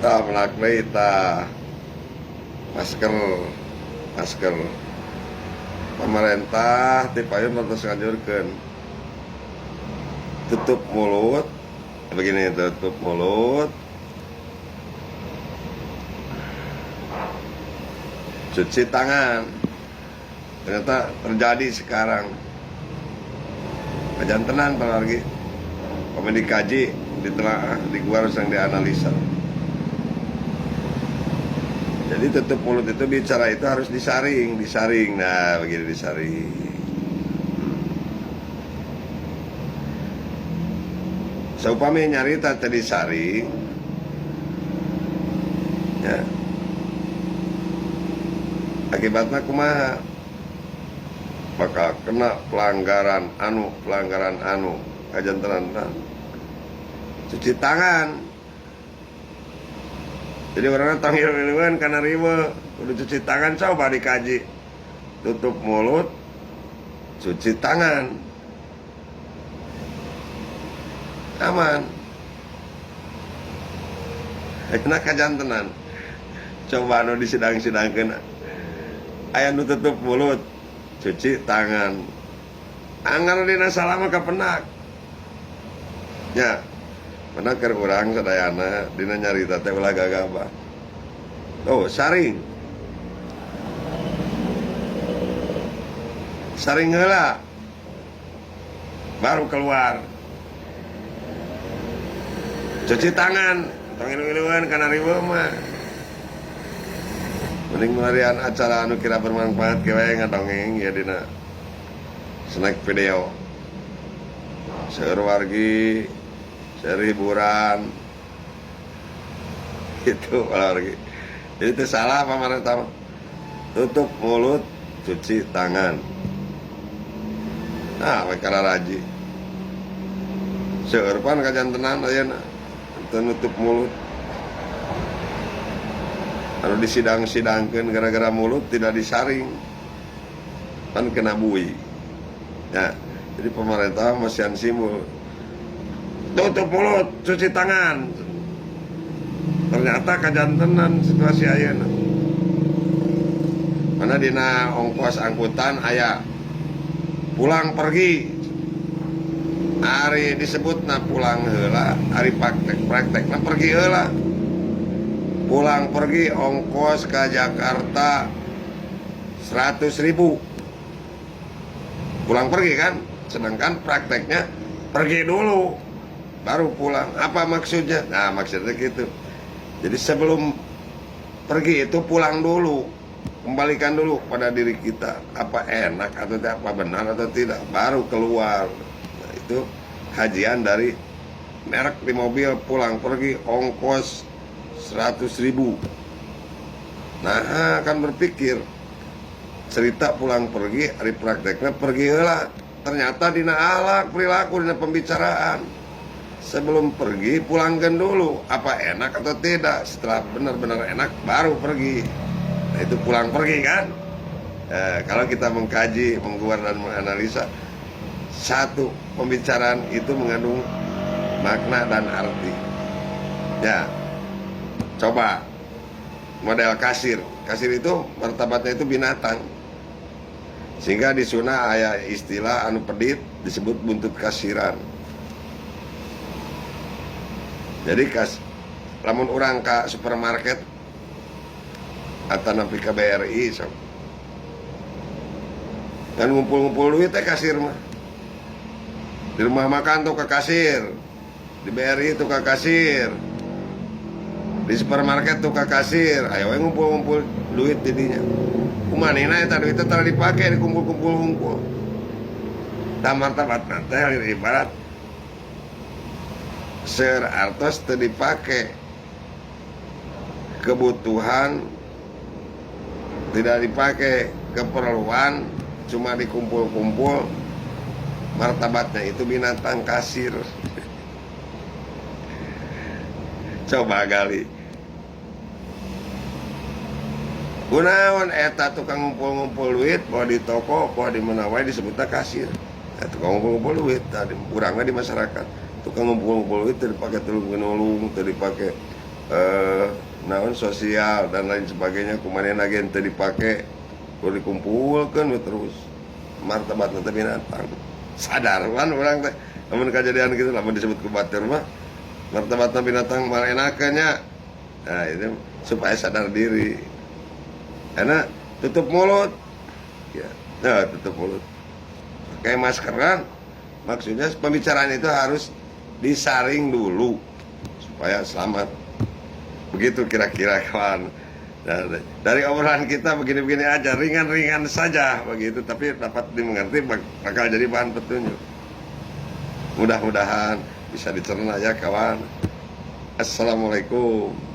melaknai masker pemerintah ti payun lantas ngajurkeun tutup mulut begini, tutup mulut, cuci tangan. Ternyata terjadi sekarang kejantenan lagi komedi kaji ditelaah di gua harus yang dianalisa. Jadi tutup mulut itu bicara itu harus disaring. Nah, begini disaring. Seupami nyarita tadi disaring, ya. Akibatnya kumaha? Bakal kena pelanggaran anu kajantenan. Cuci tangan. Jadi orangnya tanggil-tanggil karena riwe, udah cuci tangan coba dikaji. Tutup mulut, cuci tangan. Aman. Enak kajantenan. Coba anu disidang-sidangkeun. Aya nu tutup mulut, cuci tangan. Anggar dina salama ka penak. Ya. Penak keur urang sadayana dina nyarita teh ulah gagabah. Oh, saring. Saring heula. Baru keluar. Cuci tangan, tong-iluan kana riweuh mah. Mending melarian acara anu kira bermanfaat ke wae ngadongeng ya dina snack video. Seueur wargi, seueur hiburan. Itu wargi. Jadi itu salah pamarentah. Tutup mulut, cuci tangan. Nah, we kara raji. Seueur pan kajantenan ayeuna. Nutup mulut. Kalau disidang-sidangkan gara-gara mulut tidak disaring, kan kena bui. Ya, jadi pemerintah masih simbol tutup mulut, cuci tangan. Ternyata kajantenan situasi ayeuna. Mana dina ongkos angkutan aya pulang pergi. Hari disebut pulang heula, hari praktek pergi heula. Pulang pergi ongkos ke Jakarta 100.000. Pulang pergi kan, sedangkan prakteknya pergi dulu baru pulang. Apa maksudnya? Nah, maksudnya gitu. Jadi sebelum pergi itu pulang dulu, kembalikan dulu pada diri kita apa enak atau tidak, apa benar atau tidak, baru keluar. Nah, itu kajian dari merek di mobil pulang pergi ongkos 100.000. Nah, akan berpikir cerita pulang pergi hari prakteknya pergi heula. Ternyata dina alak perilaku dina pembicaraan. Sebelum pergi pulangkan dulu apa enak atau tidak. Setelah benar-benar enak baru pergi. Nah, itu pulang pergi kan. Kalau kita mengkaji, mengguar dan menganalisa, satu pembicaraan itu mengandung makna dan arti. Ya. Coba model kasir itu martabatnya itu binatang, sehingga di Sunda aya istilah anu pedit disebut buntut kasiran. Jadi lamun urang ka supermarket atau napi ka BRI kan ngumpul-ngumpul duit teh kasir mah. Di rumah makan tuh ke kasir, di BRI tuh ke kasir, di supermarket tuh ke kasir. Ayo ngumpul-ngumpul duit didinya. Kumanina eta duit teh tara dipake dikumpul-kumpul. Martabat teh ibarat seueur artos teu dipake. Kebutuhan tidak dipake, keperluan cuma dikumpul-kumpul. Martabatnya itu binatang kasir. Coba gali. Kunaon eta tukang ngumpul-ngumpul duit, poe di toko, poe di mana wae disebutna kasir. Tukang ngumpul-ngumpul duit tadi urangna di masyarakat. Tukang ngumpul-ngumpul duit teu dipake tulung-tulung, teu dipake naon sosial dan lain sebagainya kumaha agen teu dipake kudu dikumpulkeun terus martabat teh binatang sadar kan orang teh lamun kejadian gitu lamun disebut ku batur mah martabat binatang malah enakeun nya. Nah itu supaya sadar diri karena tutup mulut ya, nah, tutup mulut pakai masker kan maksudnya pembicaraan itu harus disaring dulu supaya selamat begitu kira-kira kawan. Nah, dari obrolan kita begini-begini aja ringan-ringan saja begitu tapi dapat dimengerti bakal jadi bahan petunjuk mudah-mudahan bisa dicerna ya kawan. Assalamualaikum.